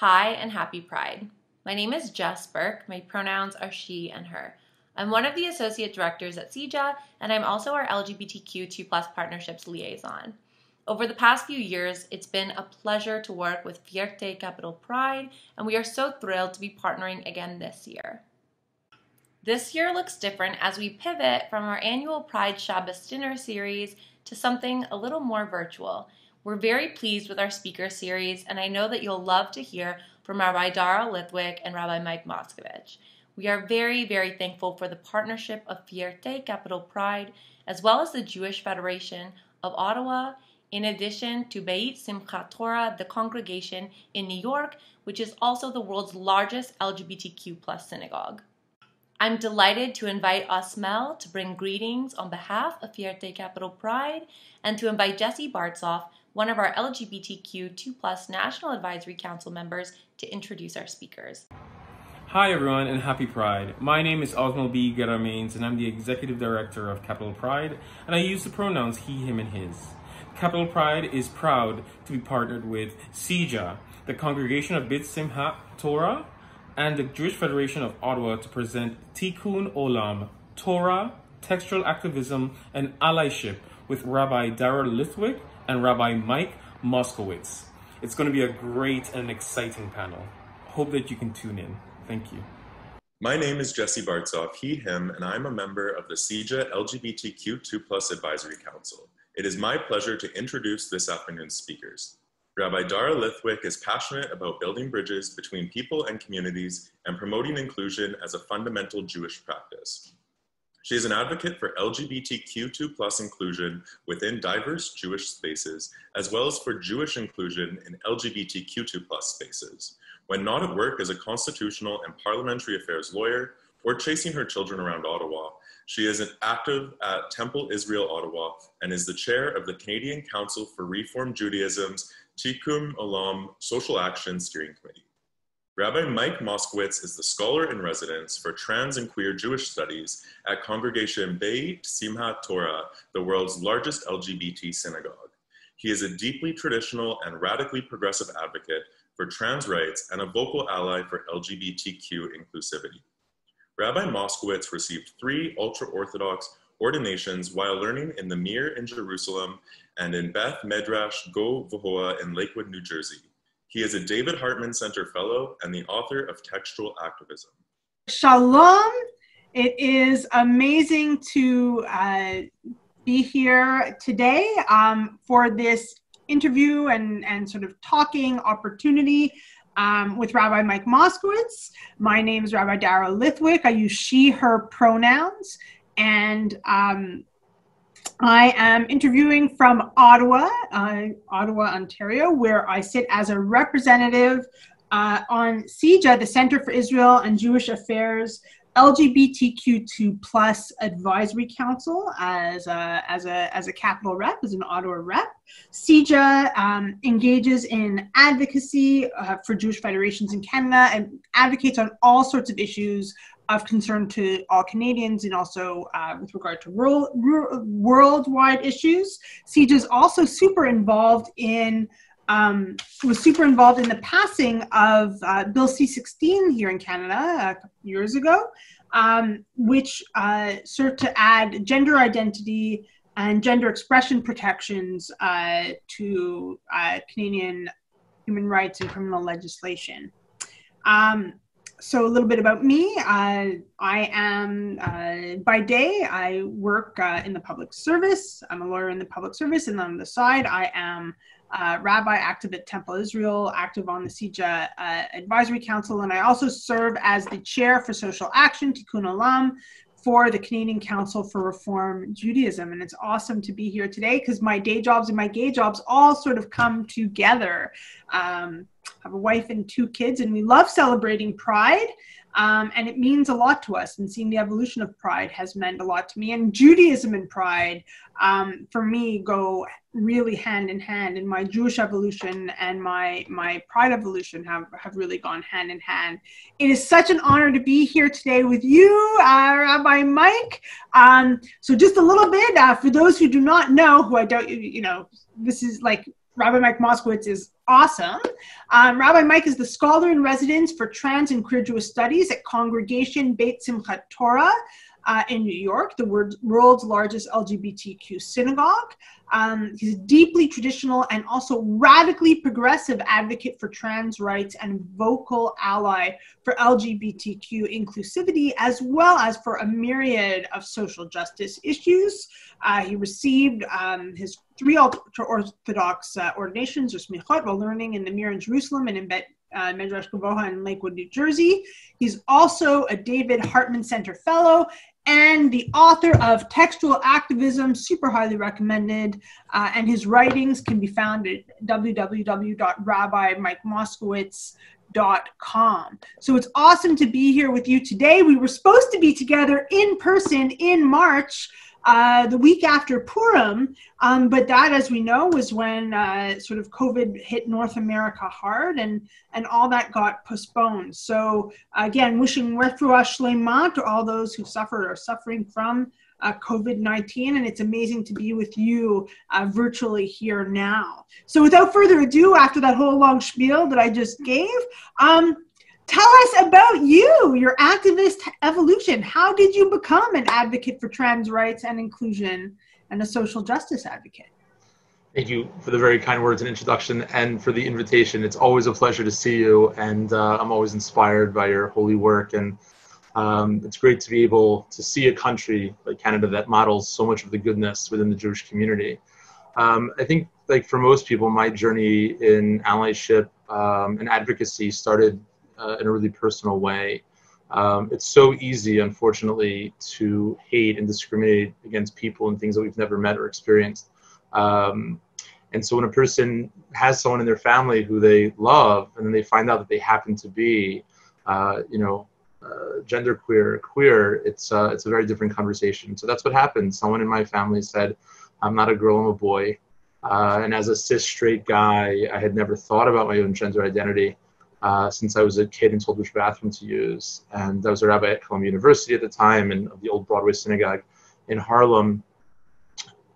Hi and happy Pride. My name is Jess Burke. My pronouns are she and her. I'm one of the associate directors at CIJA, and I'm also our LGBTQ 2+ partnerships liaison. Over the past few years, it's been a pleasure to work with Fierté Capitale Pride, and we are so thrilled to be partnering again this year. This year looks different as we pivot from our annual Pride Shabbos dinner series to something a little more virtual. We're very pleased with our speaker series, and I know that you'll love to hear from Rabbi Dara Lithwick and Rabbi Mike Moskowitz. We are very, very thankful for the partnership of Fierté Capitale Pride, as well as the Jewish Federation of Ottawa, in addition to Beit Simchat Torah, the congregation in New York, which is also the world's largest LGBTQ+ synagogue. I'm delighted to invite Osmel to bring greetings on behalf of Fierté Capitale Pride, and to invite Jesse Bartzoff, one of our LGBTQ 2+ National Advisory Council members, to introduce our speakers. Hi everyone and happy Pride. My name is Osmel B. Garamains and I'm the Executive Director of Capitale Pride, and I use the pronouns he, him, and his. Capitale Pride is proud to be partnered with CIJA, the Congregation Beit Simchat Torah, and the Jewish Federation of Ottawa to present Tikoun Olam, Torah, Textual Activism and Allyship with Rabbi Dara Lithwick and Rabbi Mike Moskowitz. It's going to be a great and exciting panel. Hope that you can tune in. Thank you. My name is Jesse Bartzoff, he, him, and I'm a member of the CIJA LGBTQ 2+ Advisory Council. It is my pleasure to introduce this afternoon's speakers. Rabbi Dara Lithwick is passionate about building bridges between people and communities and promoting inclusion as a fundamental Jewish practice. She is an advocate for LGBTQ 2+ inclusion within diverse Jewish spaces, as well as for Jewish inclusion in LGBTQ 2+ spaces. When not at work as a constitutional and parliamentary affairs lawyer, or chasing her children around Ottawa, she is an active at Temple Israel Ottawa and is the chair of the Canadian Council for Reform Judaism's Tikoun Olam Social Action Steering Committee. Rabbi Mike Moskowitz is the scholar-in-residence for trans and queer Jewish studies at Congregation Beit Simchat Torah, the world's largest LGBT synagogue. He is a deeply traditional and radically progressive advocate for trans rights and a vocal ally for LGBTQ inclusivity. Rabbi Moskowitz received 3 ultra-Orthodox ordinations while learning in the Mir in Jerusalem and in Beth Medrash Go-Vohoa in Lakewood, New Jersey. He is a David Hartman Center Fellow and the author of Textual Activism. Shalom. It is amazing to be here today for this interview and sort of talking opportunity with Rabbi Mike Moskowitz. My name is Rabbi Dara Lithwick. I use she, her pronouns, and I am interviewing from Ottawa, Ontario, where I sit as a representative on CIJA, the Center for Israel and Jewish Affairs LGBTQ2+ Advisory Council, as a capital rep, as an Ottawa rep. CIJA engages in advocacy for Jewish federations in Canada and advocates on all sorts of issues of concern to all Canadians, and also with regard to worldwide issues. CIJA is also super involved in the passing of Bill C-16 here in Canada a couple of years ago, which served to add gender identity and gender expression protections to Canadian human rights and criminal legislation. So a little bit about me. I am, by day, I work in the public service. I'm a lawyer in the public service, and on the side, I am rabbi active at Temple Israel, active on the CIJA Advisory Council, and I also serve as the chair for social action, Tikoun Olam, for the Canadian Council for Reform Judaism. And it's awesome to be here today because my day jobs and my gay jobs all sort of come together. I have a wife and 2 kids, and we love celebrating Pride. And it means a lot to us, and seeing the evolution of Pride has meant a lot to me. And Judaism and Pride, for me, go really hand in hand, and my Jewish evolution and my Pride evolution have really gone hand in hand. It is such an honor to be here today with you, Rabbi Mike. So just a little bit, for those who do not know, who I don't, this is like Rabbi Mike Moskowitz is awesome. Rabbi Mike is the scholar in residence for trans and queer Jewish studies at Congregation Beit Simchat Torah in New York, the world's largest LGBTQ synagogue. He's a deeply traditional and also radically progressive advocate for trans rights and vocal ally for LGBTQ inclusivity, as well as for a myriad of social justice issues. He received his 3 ultra-Orthodox ordinations, or smichot, while learning in the Mir in Jerusalem and in Medrash Gavoha in Lakewood, New Jersey. He's also a David Hartman Center Fellow and the author of Textual Activism, super highly recommended, and his writings can be found at www.rabbimikemoskowitz.com. So it's awesome to be here with you today. We were supposed to be together in person in March, the week after Purim, but that, as we know, was when sort of COVID hit North America hard, and all that got postponed. So again, wishing refuah shlema to all those who suffered or are suffering from COVID-19, and it's amazing to be with you virtually here now. So without further ado, after that whole long spiel that I just gave, tell us about you, your activist evolution. How did you become an advocate for trans rights and inclusion and a social justice advocate? Thank you for the very kind words and introduction, and for the invitation. It's always a pleasure to see you, and I'm always inspired by your holy work. And it's great to be able to see a country like Canada that models so much of the goodness within the Jewish community. I think, like for most people, my journey in allyship and advocacy started in a really personal way. It's so easy, unfortunately, to hate and discriminate against people and things that we've never met or experienced. And so when a person has someone in their family who they love, and then they find out that they happen to be, genderqueer, queer, it's a very different conversation. So that's what happened. Someone in my family said, "I'm not a girl, I'm a boy." And as a cis straight guy, I had never thought about my own gender identity since I was a kid and told which bathroom to use. And I was a rabbi at Columbia University at the time, and of the old Broadway synagogue in Harlem.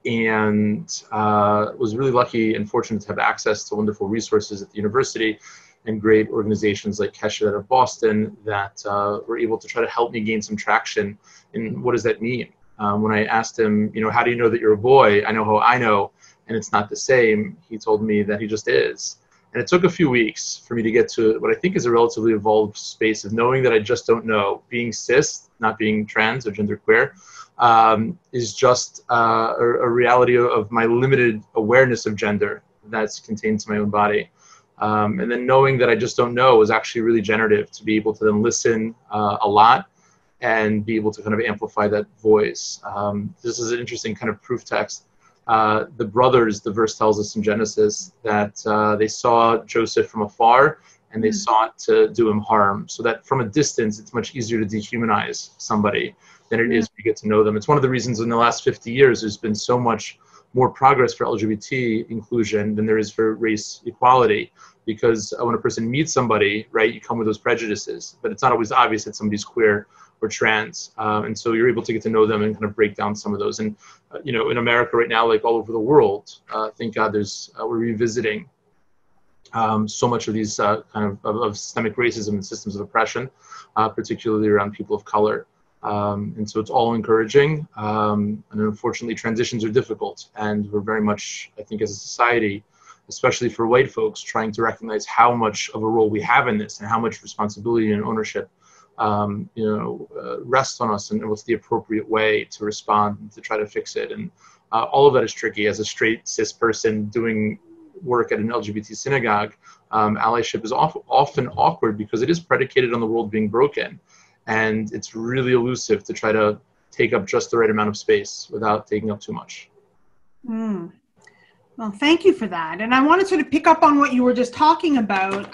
And was really lucky and fortunate to have access to wonderful resources at the university and great organizations like Keshet out of Boston that were able to try to help me gain some traction in what does that mean. When I asked him, how do you know that you're a boy? I know how I know, and it's not the same. He told me that he just is. And it took a few weeks for me to get to what I think is a relatively evolved space of knowing that I just don't know. Being cis, not being trans or genderqueer, is just a reality of my limited awareness of gender that's contained to my own body. And then knowing that I just don't know was actually really generative to be able to then listen a lot and be able to kind of amplify that voice. This is an interesting kind of proof text. The brothers, the verse tells us in Genesis that they saw Joseph from afar and they sought to do him harm. So that from a distance, it's much easier to dehumanize somebody than it is to get to know them. It's one of the reasons in the last 50 years, there's been so much more progress for LGBT inclusion than there is for race equality. Because when a person meets somebody, right, you come with those prejudices, but it's not always obvious that somebody's queer or trans. And so you're able to get to know them and kind of break down some of those. And, in America right now, like all over the world, thank God we're revisiting so much of these kind of systemic racism and systems of oppression, particularly around people of color. And so it's all encouraging. And unfortunately, transitions are difficult. And we're very much, I think, as a society, especially for white folks, trying to recognize how much of a role we have in this and how much responsibility and ownership rests on us, and what's the appropriate way to respond and to try to fix it. And all of that is tricky. As a straight cis person doing work at an LGBT synagogue, allyship is often awkward because it is predicated on the world being broken. And it's really elusive to try to take up just the right amount of space without taking up too much. Well, thank you for that. And I want to sort of pick up on what you were just talking about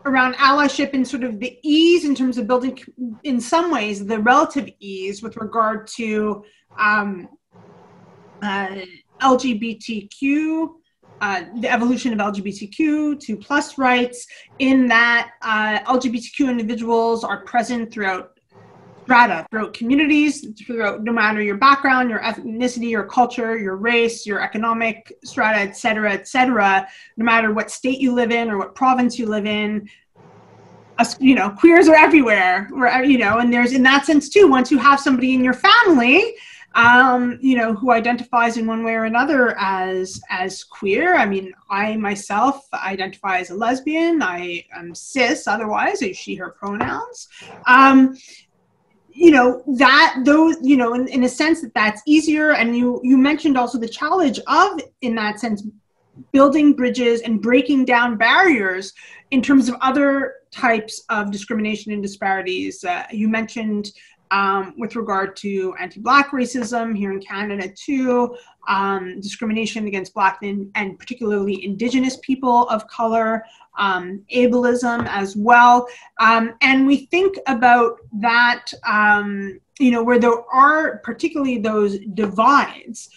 around allyship and sort of the ease in terms of building, in some ways, the relative ease with regard to LGBTQ, the evolution of LGBTQ to plus rights, in that LGBTQ individuals are present throughout strata, throughout communities, throughout, no matter your background, your ethnicity, your culture, your race, your economic strata, et cetera, no matter what state you live in or what province you live in. You know, queers are everywhere, you know, and there's, in that sense too, once you have somebody in your family, you know, who identifies in one way or another as queer. I mean, I myself identify as a lesbian. I am cis, otherwise, I she, her pronouns. You know, those, you know, in a sense that's easier. And you mentioned also the challenge of, in that sense, building bridges and breaking down barriers in terms of other types of discrimination and disparities. You mentioned with regard to anti-Black racism here in Canada too, discrimination against Black and particularly Indigenous people of color, ableism as well. And we think about that, you know, where there are particularly those divides.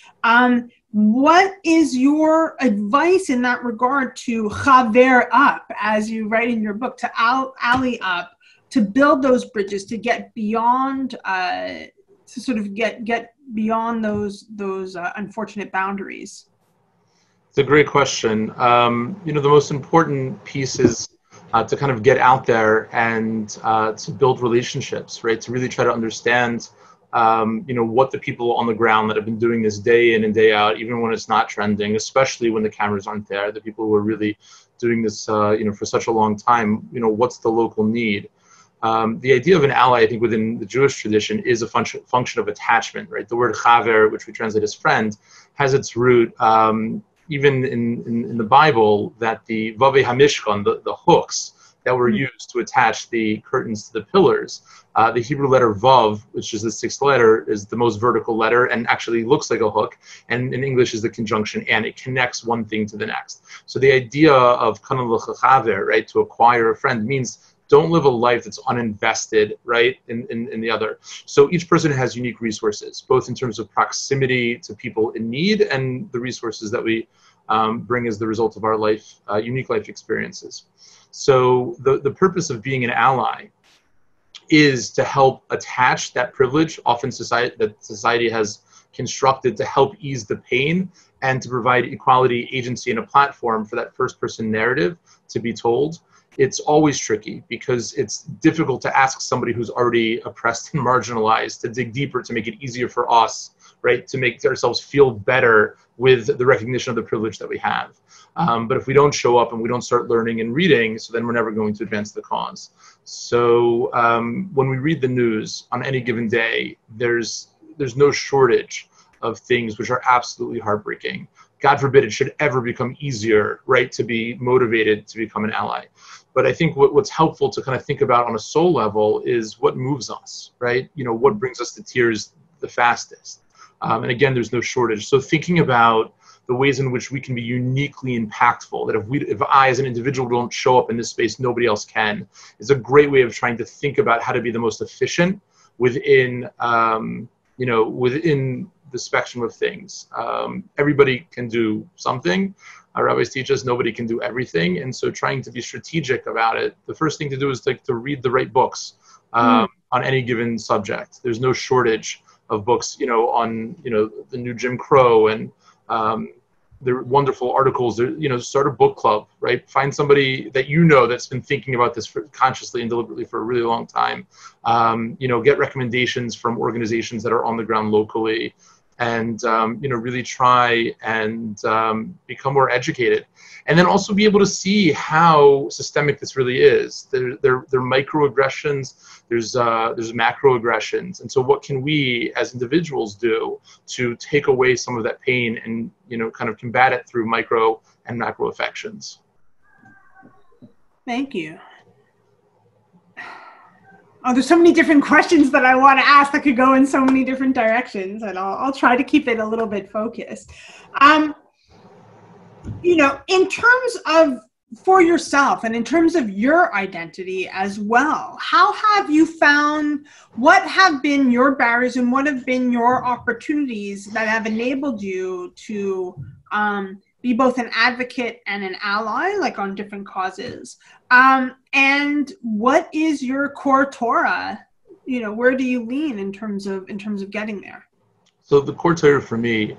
What is your advice in that regard to chaver up, as you write in your book, to ally up, to build those bridges, to get beyond, to sort of get beyond those unfortunate boundaries? It's a great question. You know, the most important piece is to kind of get out there and to build relationships, right? To really try to understand, you know, what the people on the ground that have been doing this day in and day out, even when it's not trending, especially when the cameras aren't there, the people who are really doing this, you know, for such a long time, you know, what's the local need? The idea of an ally, I think, within the Jewish tradition is a function of attachment, right? The word chaver, which we translate as friend, has its root even in the Bible, that the vavei hamishkan, the hooks that were used to attach the curtains to the pillars. The Hebrew letter vav, which is the sixth letter, is the most vertical letter and actually looks like a hook. And in English is the conjunction and. It connects one thing to the next. So the idea of kanal l'chaver, right, to acquire a friend, means don't live a life that's uninvested, right, in the other. So each person has unique resources, both in terms of proximity to people in need and the resources that we bring as the result of our life, unique life experiences. So the purpose of being an ally is to help attach that privilege, often society has constructed to help ease the pain and to provide equality, agency, and a platform for that first person narrative to be told. It's always tricky because it's difficult to ask somebody who's already oppressed and marginalized to dig deeper, to make it easier for us, right, to make ourselves feel better with the recognition of the privilege that we have. But if we don't show up and we don't start learning and reading, so then we're never going to advance the cause. So when we read the news on any given day, there's no shortage of things which are absolutely heartbreaking. God forbid it should ever become easier, right, to be motivated to become an ally. But I think what's helpful to kind of think about on a soul level is what moves us, right? You know, what brings us to tears the fastest. And again, there's no shortage. So thinking about the ways in which we can be uniquely impactful, that if I as an individual don't show up in this space, nobody else can, is a great way of trying to think about how to be the most efficient within, you know, within the spectrum of things. Everybody can do something. Our rabbis teach us nobody can do everything. And so trying to be strategic about it, the first thing to do is to read the right books on any given subject. There's no shortage of books, you know, on, you know, the new Jim Crow, and there are wonderful articles. There, you know, start a book club, right? Find somebody that you know that's been thinking about this consciously and deliberately for a really long time. You know, get recommendations from organizations that are on the ground locally, and you know, really try and become more educated, and then also be able to see how systemic this really is. There are microaggressions, there's macroaggressions, and so what can we as individuals do to take away some of that pain and, you know, kind of combat it through micro and macro affections? Thank you. Oh, there's so many different questions that I want to ask that could go in so many different directions, and I'll try to keep it a little bit focused. You know, in terms of for yourself and in terms of your identity as well, how have you found, what have been your barriers and what have been your opportunities that have enabled you to be both an advocate and an ally, like on different causes? And what is your core Torah where do you lean in terms of getting there? So the core Torah for me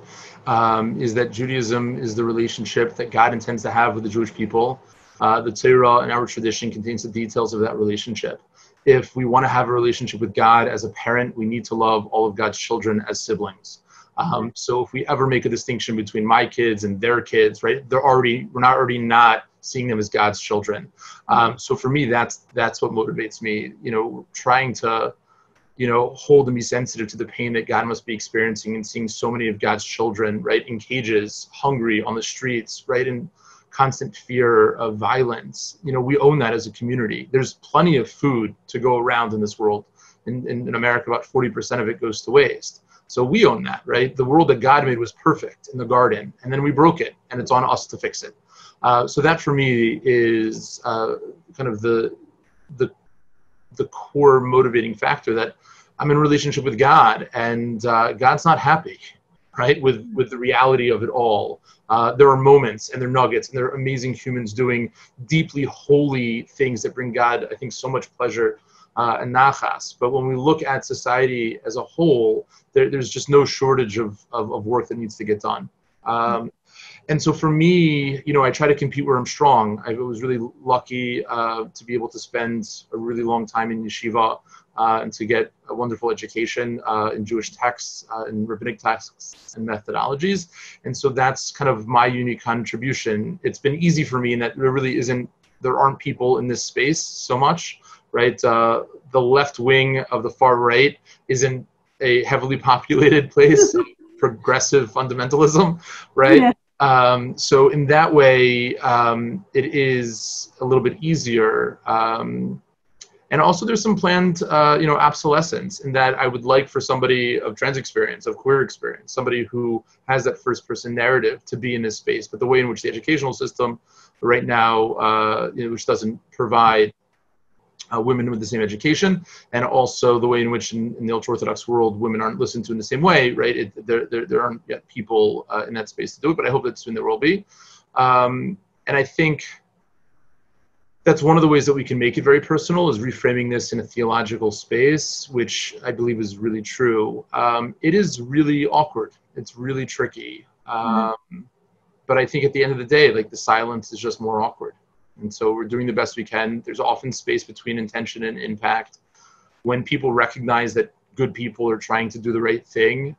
is that Judaism is the relationship that God intends to have with the Jewish people. The Torah in our tradition contains the details of that relationship. If we want to have a relationship with God as a parent, we need to love all of God's children as siblings. So if we ever make a distinction between my kids and their kids, right, we're not seeing them as God's children. So for me, that's what motivates me, trying to, hold and be sensitive to the pain that God must be experiencing and seeing so many of God's children, right, in cages, hungry on the streets, right, in constant fear of violence. We own that as a community. There's plenty of food to go around in this world. In America, about 40% of it goes to waste. So we own that, right? The world that God made was perfect in the garden, and then we broke it, and it's on us to fix it. So that for me is kind of the core motivating factor, that I'm in a relationship with God, and God's not happy, right, with the reality of it all. There are moments, and there are nuggets, and there are amazing humans doing deeply holy things that bring God, I think, so much pleasure and nachas. But when we look at society as a whole, there's just no shortage of work that needs to get done. And so for me, I try to compete where I'm strong. I was really lucky to be able to spend a really long time in yeshiva and to get a wonderful education in Jewish texts, in rabbinic texts and methodologies. And so that's kind of my unique contribution. It's been easy for me in that there aren't people in this space so much, right? The left wing of the far right isn't a heavily populated place of progressive fundamentalism, right? Yeah. So in that way, it is a little bit easier. And also there's some planned, obsolescence in that I would like for somebody of trans experience, of queer experience, somebody who has that first person narrative to be in this space. But the way in which the educational system right now, which doesn't provide women with the same education, and also the way in which in the ultra-Orthodox world, women aren't listened to in the same way, right? There aren't yet people in that space to do it, but I hope that soon there will be. And I think that's one of the ways that we can make it very personal, is reframing this in a theological space, which I believe is really true. It is really awkward. It's really tricky. But I think at the end of the day, like, the silence is just more awkward. And so we're doing the best we can. There's often space between intention and impact. When people recognize that good people are trying to do the right thing,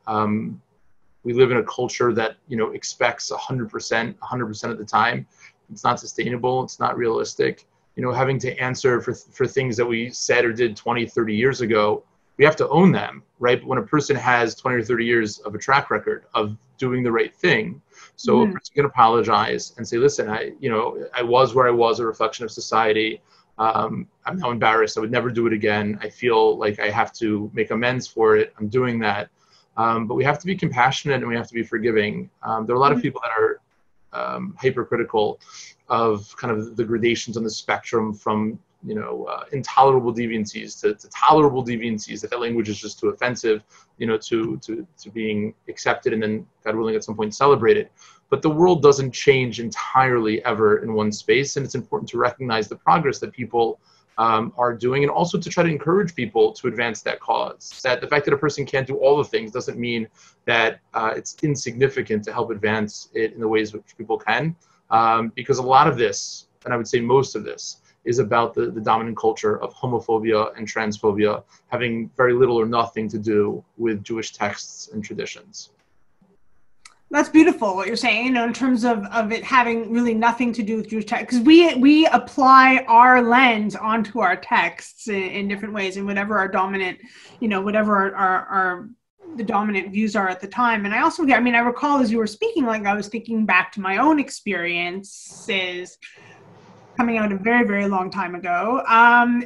we live in a culture that, expects 100% of the time. It's not sustainable. It's not realistic. Having to answer for things that we said or did 20, 30 years ago, we have to own them, right? But when a person has 20 or 30 years of a track record of doing the right thing, so a person can apologize and say, listen, I was where I was, a reflection of society. I'm now embarrassed. I would never do it again. I feel like I have to make amends for it. I'm doing that. But we have to be compassionate and we have to be forgiving. There are a lot of people that are hypercritical of kind of the gradations on the spectrum from, intolerable deviancies to tolerable deviancies, that language is just too offensive, to being accepted and then, God willing, at some point celebrated. But the world doesn't change entirely ever in one space, and it's important to recognize the progress that people are doing, and also to try to encourage people to advance that cause. That the fact that a person can't do all the things doesn't mean that it's insignificant to help advance it in the ways which people can, because a lot of this, and I would say most of this, is about the dominant culture of homophobia and transphobia having very little or nothing to do with Jewish texts and traditions. That's beautiful what you're saying, in terms of it having really nothing to do with Jewish text, because we apply our lens onto our texts in different ways, and whatever our dominant, whatever our the dominant views are at the time. And I also, I recall as you were speaking, like, I was thinking back to my own experiences coming out a very, very long time ago,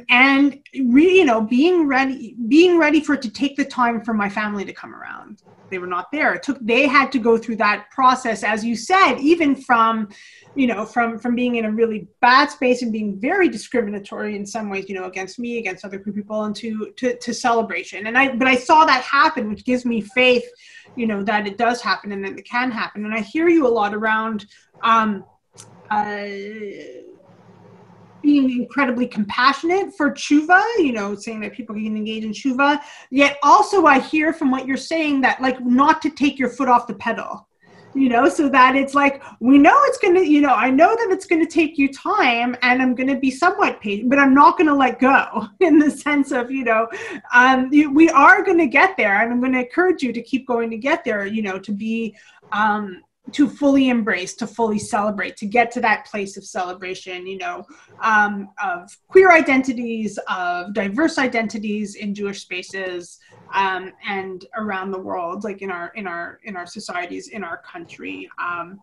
and being ready for it to take the time for my family to come around. They were not there. They had to go through that process, as you said, even from being in a really bad space and being very discriminatory in some ways, against me, against other people, and to celebration. But I saw that happen, which gives me faith, that it does happen and that it can happen. And I hear you a lot around, being incredibly compassionate for tshuva, saying that people can engage in tshuva. Yet also I hear from what you're saying that like not to take your foot off the pedal, so that it's like, we know it's going to, I know that it's going to take you time and I'm going to be somewhat patient, but I'm not going to let go in the sense of, we are going to get there, and I'm going to encourage you to keep going to get there, to be, to fully embrace, to fully celebrate, to get to that place of celebration, of queer identities, of diverse identities in Jewish spaces, and around the world, like in our societies, in our country. And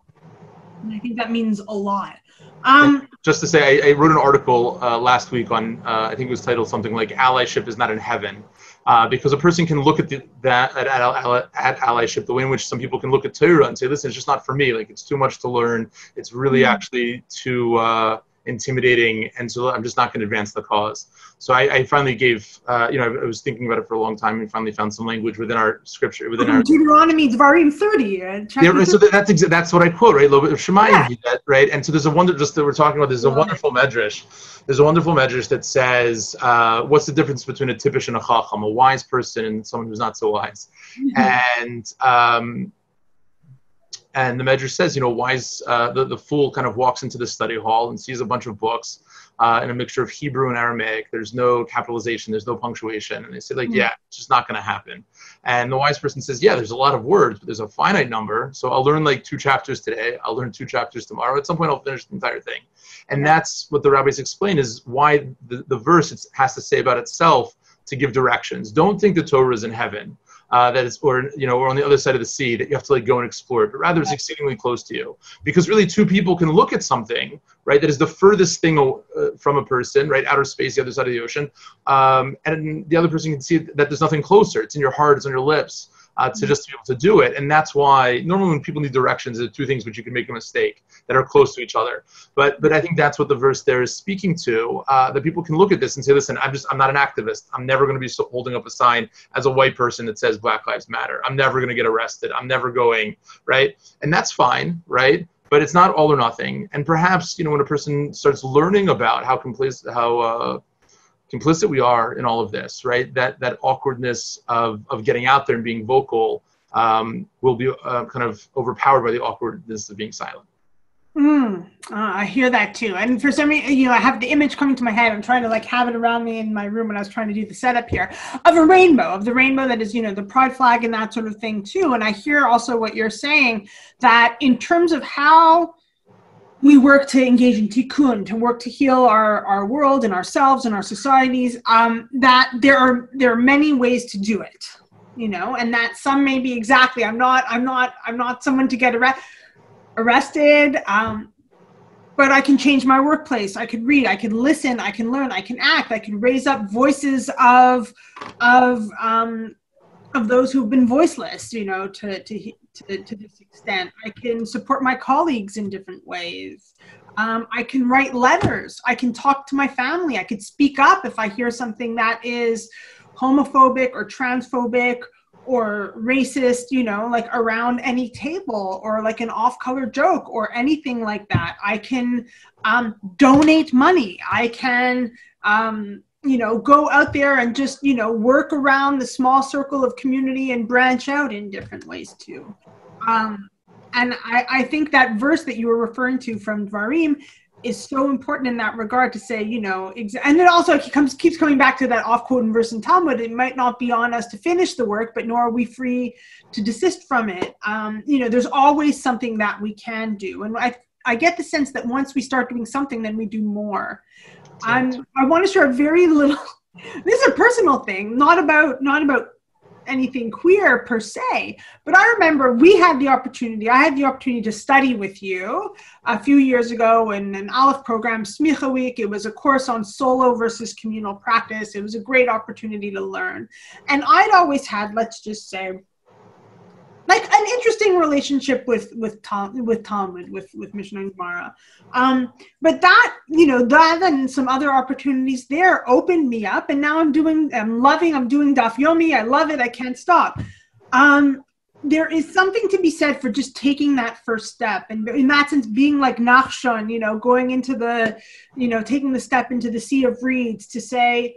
I think that means a lot. Just to say, I wrote an article last week on, I think it was titled something like "Allyship is not in heaven." Because a person can look at at allyship the way in which some people can look at Torah and say, listen, it's just not for me. Like, it's too much to learn. It's really actually too intimidating. And so I'm just not going to advance the cause. So I finally gave, I was thinking about it for a long time and finally found some language within our scripture, within our Deuteronomy, Dvarim 30. So that's what I quote, right? A little bit of Shemayim, right? And so there's a wonder, just that we're talking about, there's a wonderful medrash. There's a wonderful medrash that says, what's the difference between a tipish and a chacham, a wise person and someone who's not so wise? And the medrash says, wise, the fool kind of walks into the study hall and sees a bunch of books in a mixture of Hebrew and Aramaic. There's no capitalization, there's no punctuation. And they say, yeah, it's just not going to happen. And the wise person says, yeah, there's a lot of words, but there's a finite number. So I'll learn like 2 chapters today. I'll learn 2 chapters tomorrow. At some point, I'll finish the entire thing. And that's what the rabbis explain is why the verse has to say about itself to give directions. Don't think the Torah is in heaven. That it's, or on the other side of the sea, that you have to like go and explore it, but rather it's exceedingly close to you. Because really 2 people can look at something, right, that is the furthest thing from a person, right, outer space, the other side of the ocean, and the other person can see that there's nothing closer. It's in your heart, it's on your lips, to just be able to do it. And that's why normally when people need directions, there are 2 things which you can make a mistake that are close to each other. But I think that's what the verse there is speaking to, that people can look at this and say, listen, I'm not an activist. I'm never going to be holding up a sign as a white person that says Black Lives Matter. I'm never going to get arrested. I'm never going, right? And that's fine, right? But it's not all or nothing. And perhaps, when a person starts learning about how complicit we are in all of this, right? That awkwardness of getting out there and being vocal will be kind of overpowered by the awkwardness of being silent. I hear that too. And for some reason, I have the image coming to my head. I'm trying to like have it around me in my room when I was trying to do the setup here of the rainbow that is, the pride flag and that sort of thing too. And I hear also what you're saying, that in terms of how we work to engage in tikkun, to work to heal our world and ourselves and our societies, that there are many ways to do it, and that some may be exactly, I'm not someone to get arrested, but I can change my workplace. I could read, I can listen, I can learn, I can act, I can raise up voices of those who've been voiceless, to this extent. I can support my colleagues in different ways. I can write letters. I can talk to my family. I could speak up if I hear something that is homophobic or transphobic or racist, like around any table, or like an off-color joke or anything like that. I can donate money. I can go out there and just, work around the small circle of community and branch out in different ways too. And I think that verse that you were referring to from Dvarim is so important in that regard to say, and it also keeps coming back to that off-quoted verse in Talmud. It might not be on us to finish the work, but nor are we free to desist from it. There's always something that we can do. And I get the sense that once we start doing something, then we do more. I want to share a very little, this is a personal thing, not about anything queer per se, but I remember I had the opportunity to study with you a few years ago in an Aleph program, Smicha Week. It was a course on solo versus communal practice. It was a great opportunity to learn. And I'd always had, let's just say, like an interesting relationship with Talmud, with Mishnah and Gemara. But that, that and some other opportunities there opened me up, and now I'm doing Daf Yomi. I love it. I can't stop. there is something to be said for just taking that first step, and in that sense being like Nachshon, going into the, taking the step into the sea of reeds to say,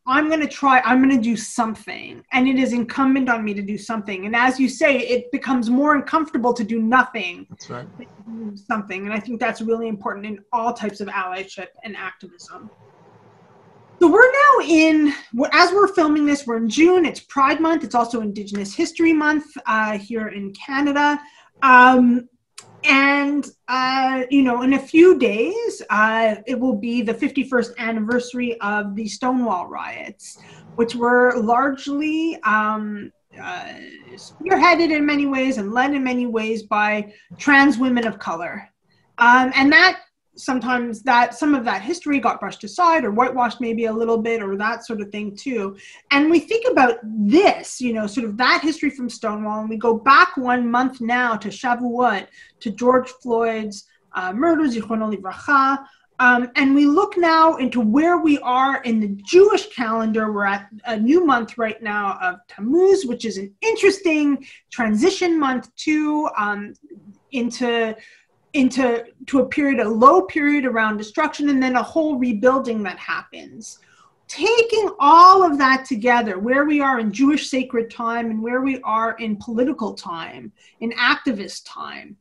I'm going to do something, and it is incumbent on me to do something. And as you say, it becomes more uncomfortable to do nothing. That's right. Than do something. And I think that's really important in all types of allyship and activism. So we're now as we're filming this, we're in June. It's Pride Month. It's also Indigenous History Month here in Canada. In a few days, it will be the 51st anniversary of the Stonewall riots, which were largely spearheaded in many ways and led in many ways by trans women of color. And that sometimes some of that history got brushed aside or whitewashed maybe a little bit, or that sort of thing too. And we think about this, sort of that history from Stonewall, and we go back 1 month now to Shavuot, to George Floyd's murder, Zichrono Livracha. And we look now into where we are in the Jewish calendar. We're at a new month right now of Tammuz, which is an interesting transition month too, into a period, a low period around destruction, and then a whole rebuilding that happens. Taking all of that together, where we are in Jewish sacred time and where we are in political time, in activist time,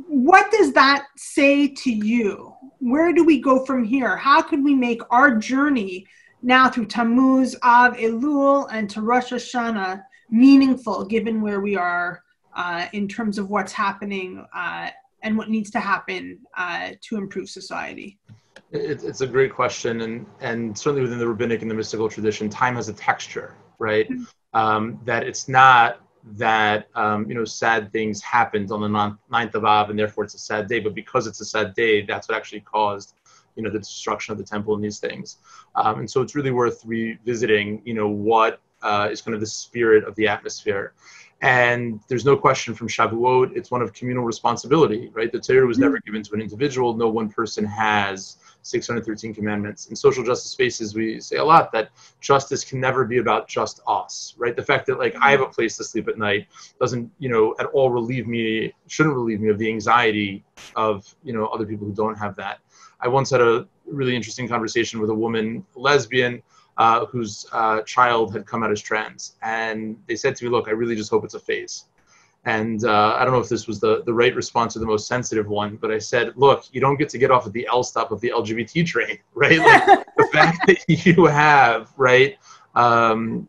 what does that say to you? Where do we go from here? How could we make our journey now through Tammuz, Av, Elul, and to Rosh Hashanah meaningful, given where we are in terms of what's happening and what needs to happen to improve society? It's a great question, and certainly within the rabbinic and the mystical tradition, time has a texture, right? That it's not that sad things happened on the 9th of Av and therefore it's a sad day, but because it's a sad day, that's what actually caused the destruction of the temple and these things. And so it's really worth revisiting what is kind of the spirit of the atmosphere. And there's no question from Shavuot, it's one of communal responsibility, right? The Torah was never given to an individual. No one person has 613 commandments. In social justice spaces, we say a lot that justice can never be about just us, right? The fact that I have a place to sleep at night doesn't, at all shouldn't relieve me of the anxiety of, other people who don't have that. I once had a really interesting conversation with a woman, lesbian, whose child had come out as trans. And they said to me, look, I really just hope it's a phase. And I don't know if this was the right response or the most sensitive one, but I said, look, you don't get to get off at the L stop of the LGBT train, right? The fact that you have, right, on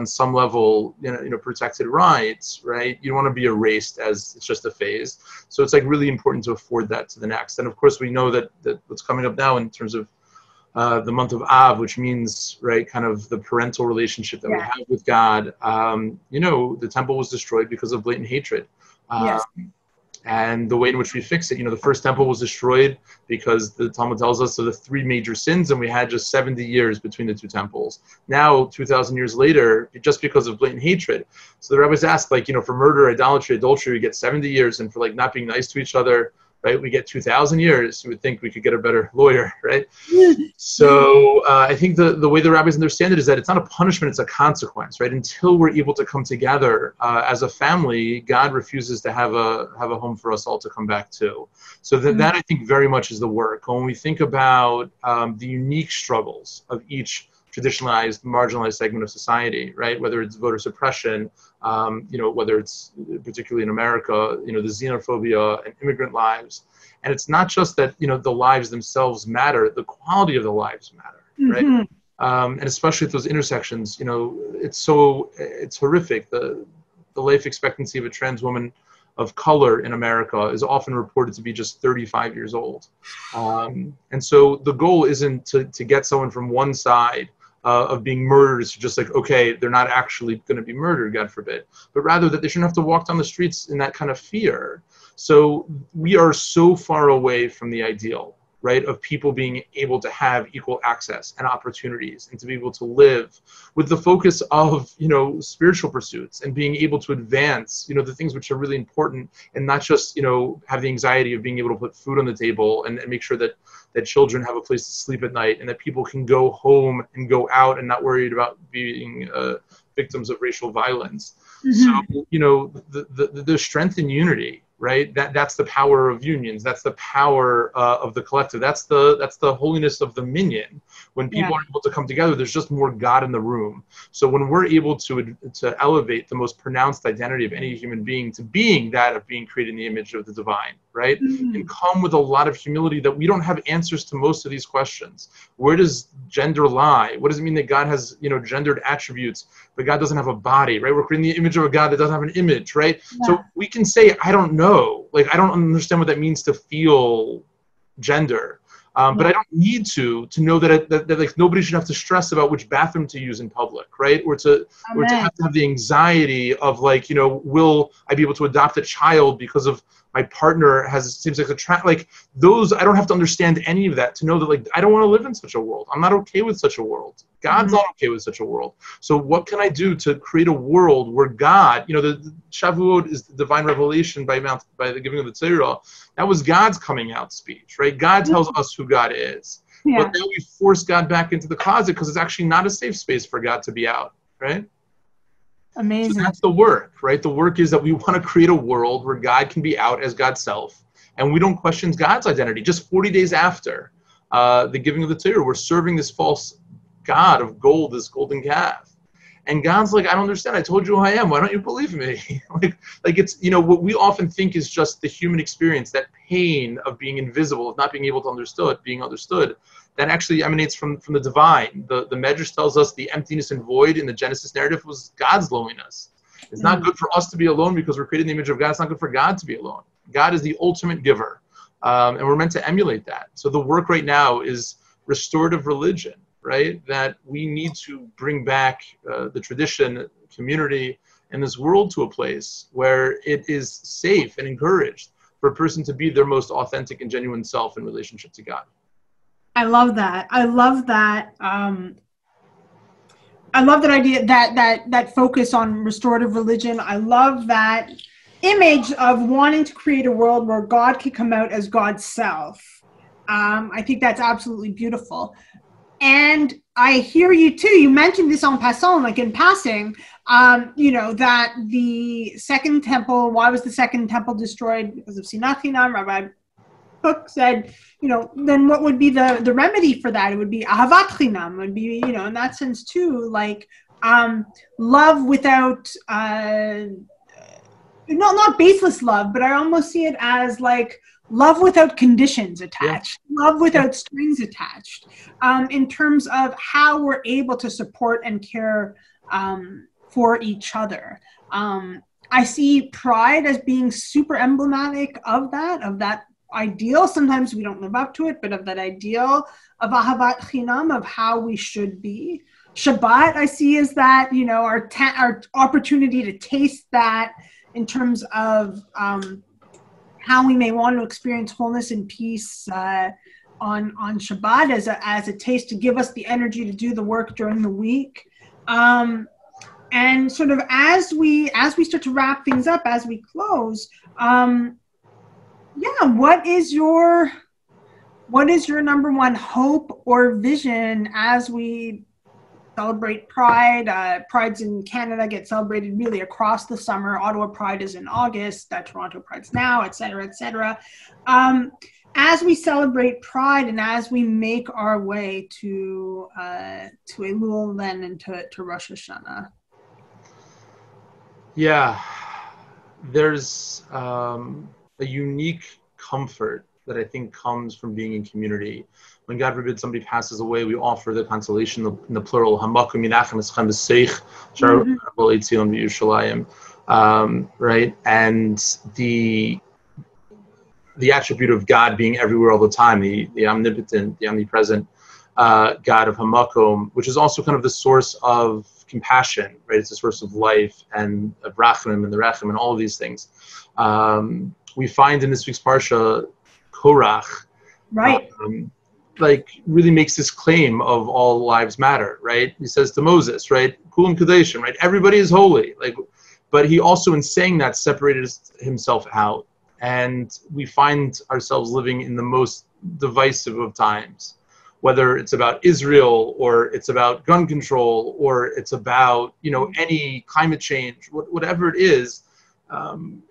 some level, protected rights, right? You don't want to be erased as it's just a phase. So it's really important to afford that to the next. And of course, we know that what's coming up now in terms of the month of Av, which means, right, kind of the parental relationship that we have with God. The temple was destroyed because of blatant hatred. And the way in which we fix it, the first temple was destroyed because the Talmud tells us of the 3 major sins, and we had just 70 years between the 2 temples. Now, 2,000 years later, just because of blatant hatred. So the rabbis asked, for murder, idolatry, adultery, we get 70 years, and for not being nice to each other, right, we get 2,000 years. You would think we could get a better lawyer, right? So I think the way the rabbis understand it is that it's not a punishment, it's a consequence, right? Until we're able to come together as a family, God refuses to have a home for us all to come back to. So that I think very much is the work. When we think about the unique struggles of each traditionalized, marginalized segment of society, right? Whether it's voter suppression, whether it's particularly in America, the xenophobia and immigrant lives. And it's not just that, the lives themselves matter, the quality of the lives matter, right? And especially at those intersections, it's horrific. The life expectancy of a trans woman of color in America is often reported to be just 35 years old. And so the goal isn't to get someone from one side of being murdered is just okay, they're not actually going to be murdered, God forbid, but rather that they shouldn't have to walk down the streets in that kind of fear. So we are so far away from the ideal, right, of people being able to have equal access and opportunities and to be able to live with the focus of, spiritual pursuits and being able to advance, the things which are really important, and not just, have the anxiety of being able to put food on the table and make sure that children have a place to sleep at night and that people can go home and go out and not worried about being victims of racial violence. So, you know, the strength in unity, right? That's the power of unions. That's the power of the collective. That's the holiness of the minyan. When people are able to come together, there's just more God in the room. So when we're able to elevate the most pronounced identity of any human being to being that of being created in the image of the divine, right? And come with a lot of humility that we don't have answers to most of these questions. Where does gender lie? What does it mean that God has, you know, gendered attributes, but God doesn't have a body, right? We're creating the image of a God that doesn't have an image, right? So we can say, I don't know. Like, I don't understand what that means to feel gender. But I don't need to know that like nobody should have to stress about which bathroom to use in public, right? Or to have the anxiety of, like, you know, will I be able to adopt a child because of my partner seems like like those. I don't have to understand any of that to know that, like, I don't want to live in such a world. I'm not okay with such a world. God's not okay with such a world. So what can I do to create a world where God, you know, the Shavuot is the divine revelation by the giving of the Torah. That was God's coming out speech, right? God tells us who God is. But now we force God back into the closet because it's actually not a safe space for God to be out, right? Amazing. So that's the work, right? The work is that we want to create a world where God can be out as God's self, and we don't question God's identity. Just 40 days after the giving of the Torah, we're serving this false God of gold, this golden calf. And God's like, I don't understand. I told you who I am. Why don't you believe me? like it's, you know, what we often think is just the human experience, that pain of being invisible, of not being able to being understood, that actually emanates from the divine. The Medrash tells us the emptiness and void in the Genesis narrative was God's loneliness. It's not good for us to be alone because we're created in the image of God. It's not good for God to be alone. God is the ultimate giver. And we're meant to emulate that. So the work right now is restorative religion, right? That we need to bring back the tradition, community, and this world to a place where it is safe and encouraged for a person to be their most authentic and genuine self in relationship to God. I love that. I love that. I love that idea, that focus on restorative religion. I love that image of wanting to create a world where God can come out as God's self. I think that's absolutely beautiful. And I hear you too. You mentioned this en passant, like in passing, you know, that the second temple, why was the second temple destroyed? Because of Sinat Chinam. Rabbi Cook said, you know, then what would be the remedy for that? It would be Ahavat Chinam. It would be, you know, in that sense too, like love without, not baseless love, but I almost see it as like love without conditions attached, love without strings attached, in terms of how we're able to support and care for each other. I see pride as being super emblematic of that ideal. Sometimes we don't live up to it, but of that ideal of Ahavat Chinam, of how we should be. Shabbat, I see as that, you know, our opportunity to taste that in terms of how we may want to experience wholeness and peace on Shabbat as a taste to give us the energy to do the work during the week. And sort of as we start to wrap things up, as we close, what is your number one hope or vision as we celebrate Pride? Pride's in Canada, gets celebrated really across the summer. Ottawa Pride is in August, Toronto Pride's now, et cetera, et cetera. As we celebrate Pride and as we make our way to Elul then and to Rosh Hashanah. Yeah, there's a unique comfort that I think comes from being in community. When God forbid somebody passes away, we offer the consolation in the plural, right? And the attribute of God being everywhere all the time, the omnipotent, the omnipresent God of Hamakom, which is also kind of the source of compassion, right? It's the source of life and of Rachamim and the Rechem and all of these things. We find in this week's Parsha, Korach, right? Like really makes this claim of all lives matter, right? He says to Moses, right, Kulam Kadeshim, right? Everybody is holy, like, but he also, in saying that, separated himself out, and we find ourselves living in the most divisive of times, whether it's about Israel or it's about gun control or it's about, any climate change, whatever it is,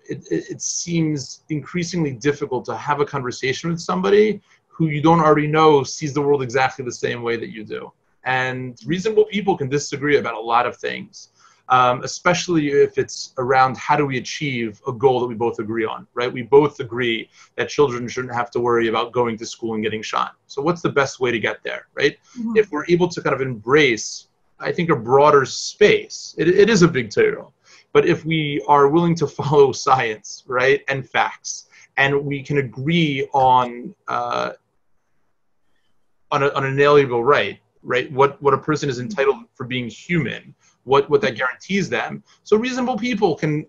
it seems increasingly difficult to have a conversation with somebody who you don't already know sees the world exactly the same way that you do. And reasonable people can disagree about a lot of things, especially if it's around how do we achieve a goal that we both agree on, right? We both agree that children shouldn't have to worry about going to school and getting shot. So what's the best way to get there, right? Mm-hmm. If we're able to kind of embrace, I think, a broader space, it is a big title. But if we are willing to follow science, right, and facts, and we can agree on an inalienable right, what a person is entitled for being human, what that guarantees them. So reasonable people can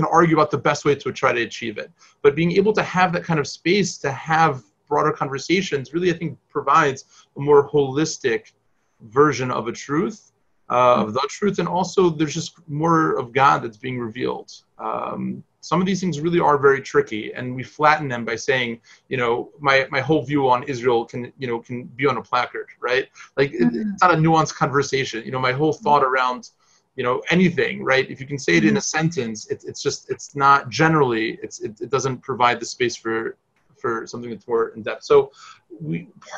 argue about the best way to try to achieve it. But being able to have that kind of space to have broader conversations really, I think, provides a more holistic version of a truth. Of the truth, and also there's just more of God that's being revealed. Some of these things really are very tricky, and we flatten them by saying, my whole view on Israel can be on a placard, right? Like it's not a nuanced conversation. My whole thought around, anything, right? If you can say it in a sentence, it's not generally, it doesn't provide the space for something that's more in depth. So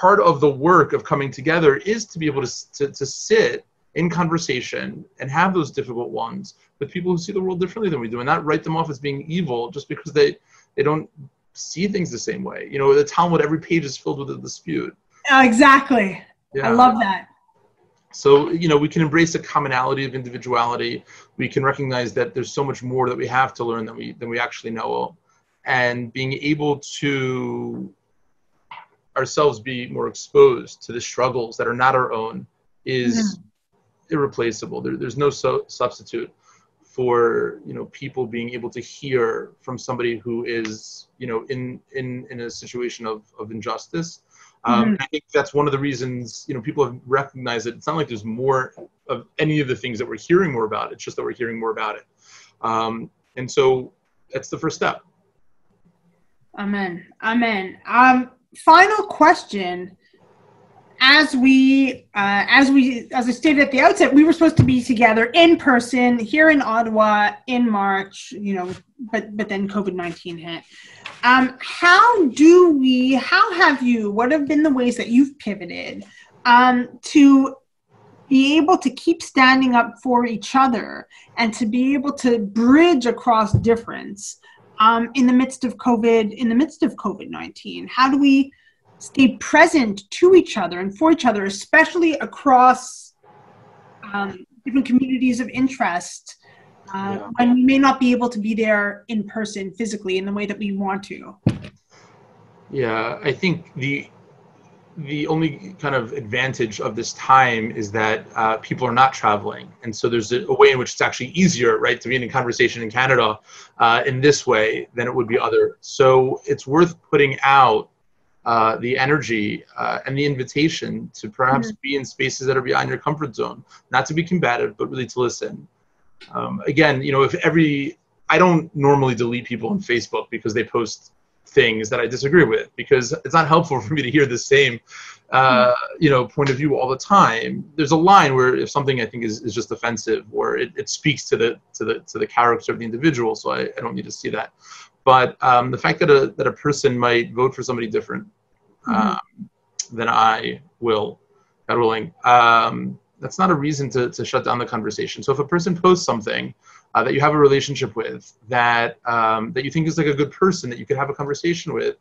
part of the work of coming together is to be able to sit in conversation and have those difficult ones with people who see the world differently than we do, and not write them off as being evil just because they don't see things the same way. The Talmud, every page is filled with a dispute. Exactly. Yeah. I love that. So, we can embrace a commonality of individuality. We can recognize that there's so much more that we have to learn than we actually know, and being able to ourselves be more exposed to the struggles that are not our own is irreplaceable. There's no substitute for people being able to hear from somebody who is in a situation of injustice. And I think that's one of the reasons people have recognized that it's not like there's more of any of the things that we're hearing more about. It's just that we're hearing more about it, and so that's the first step. Amen. Final question. As I stated at the outset, we were supposed to be together in person here in Ottawa in March, but then COVID-19 hit. What have been the ways that you've pivoted to be able to keep standing up for each other and to be able to bridge across difference in the midst of COVID-19? How do we stay present to each other and for each other, especially across different communities of interest, when we may not be able to be there in person physically in the way that we want to? Yeah, I think the only kind of advantage of this time is that people are not traveling. And so there's a way in which it's actually easier, right, to be in a conversation in Canada in this way than it would be other. So it's worth putting out the energy and the invitation to perhaps be in spaces that are beyond your comfort zone, not to be combative, but really to listen. Again, I don't normally delete people on Facebook because they post things that I disagree with, because it's not helpful for me to hear the same, point of view all the time. There's a line where if something I think is just offensive, or it speaks to the character of the individual, so I don't need to see that. But the fact that a person might vote for somebody different than I will, God willing, that's not a reason to shut down the conversation. So if a person posts something that you have a relationship with, that you think is like a good person that you could have a conversation with,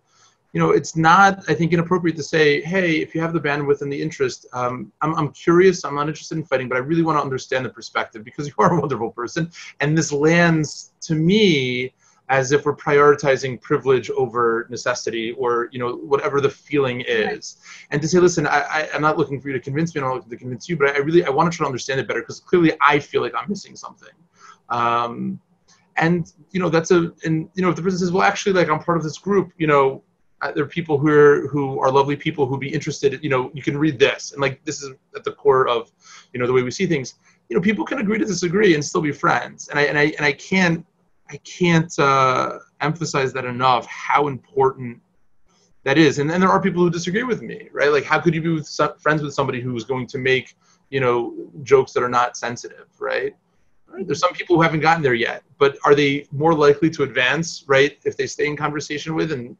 it's not, I think, inappropriate to say, hey, if you have the bandwidth and the interest, I'm curious, I'm not interested in fighting, but I really want to understand the perspective, because you are a wonderful person. And this lands, to me, as if we're prioritizing privilege over necessity, or whatever the feeling is. And to say, listen, I'm not looking for you to convince me, I'm not looking to convince you, but I want to try to understand it better, because clearly I feel like I'm missing something. And if the person says, well, actually, like, I'm part of this group, there are people who are lovely people who'd be interested, you can read this, and like, this is at the core of the way we see things. People can agree to disagree and still be friends, and I can't emphasize that enough, how important that is. And then there are people who disagree with me, right? Like, how could you be friends with somebody who's going to make, jokes that are not sensitive, right? There's some people who haven't gotten there yet, but are they more likely to advance, right, if they stay in conversation with and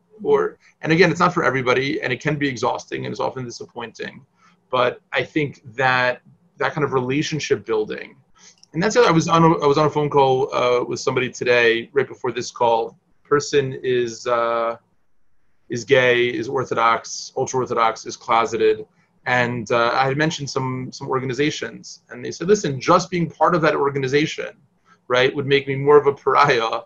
again, it's not for everybody, and it can be exhausting and it's often disappointing. But I think that kind of relationship building, and that's it. I was on a phone call with somebody today, right before this call. Person is gay, is Orthodox, ultra-Orthodox, is closeted. And I had mentioned some organizations, and they said, listen, just being part of that organization, right, would make me more of a pariah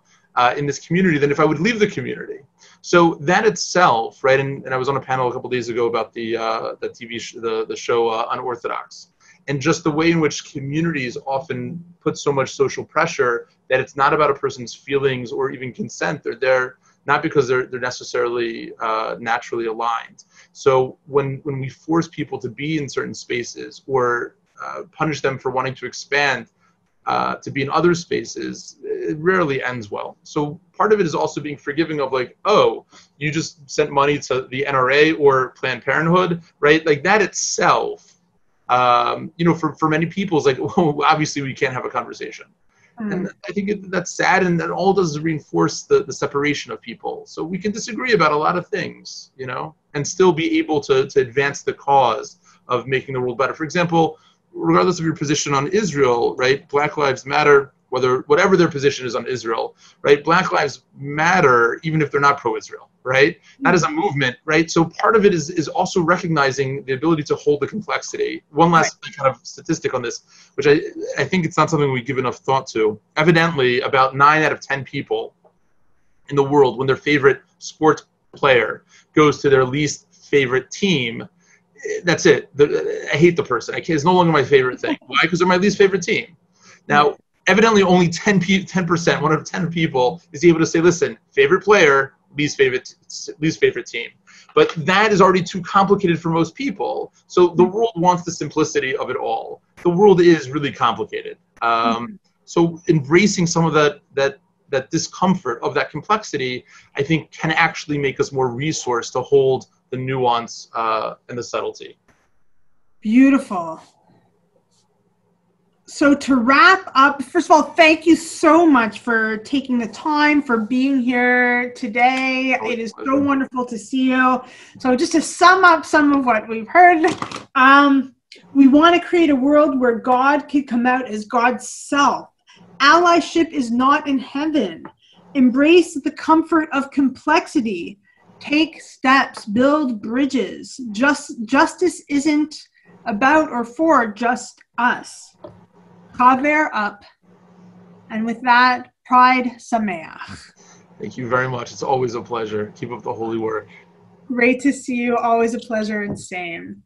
in this community than if I would leave the community. So that itself, right, and I was on a panel a couple days ago about the TV show Unorthodox, and just the way in which communities often put so much social pressure that it's not about a person's feelings or even consent. They're there not because they're necessarily naturally aligned. So when we force people to be in certain spaces or punish them for wanting to expand to be in other spaces, it rarely ends well. So part of it is also being forgiving of like, oh, you just sent money to the NRA or Planned Parenthood, right? Like that itself, for many people is like, well, obviously we can't have a conversation. And I think that's sad, and that all does is reinforce the separation of people. So we can disagree about a lot of things, and still be able to advance the cause of making the world better. For example, regardless of your position on Israel, right? Black Lives Matter, whatever their position is on Israel, right? Black Lives Matter, even if they're not pro-Israel, right? That is a movement, right? So part of it is also recognizing the ability to hold the complexity. One last kind of statistic on this, which I think it's not something we give enough thought to. Evidently, about 9 out of 10 people in the world, when their favorite sports player goes to their least favorite team, that's it. I hate the person. It's no longer my favorite thing. Why? Because they're my least favorite team. Now, evidently only 10%, 1 out of 10 people is able to say, listen, favorite player, least favorite team. But that is already too complicated for most people. So the world wants the simplicity of it all. The world is really complicated. So embracing some of that discomfort of that complexity, I think can actually make us more resourced to hold the nuance and the subtlety. Beautiful. So to wrap up, first of all, thank you so much for taking the time, for being here today. It is so wonderful to see you. So just to sum up some of what we've heard, we want to create a world where God can come out as God's self. Allyship is not in heaven. Embrace the comfort of complexity. Take steps, build bridges. Justice isn't about or for just us. Chaver up. And with that, Pride Sameach. Thank you very much. It's always a pleasure. Keep up the holy work. Great to see you. Always a pleasure, and same.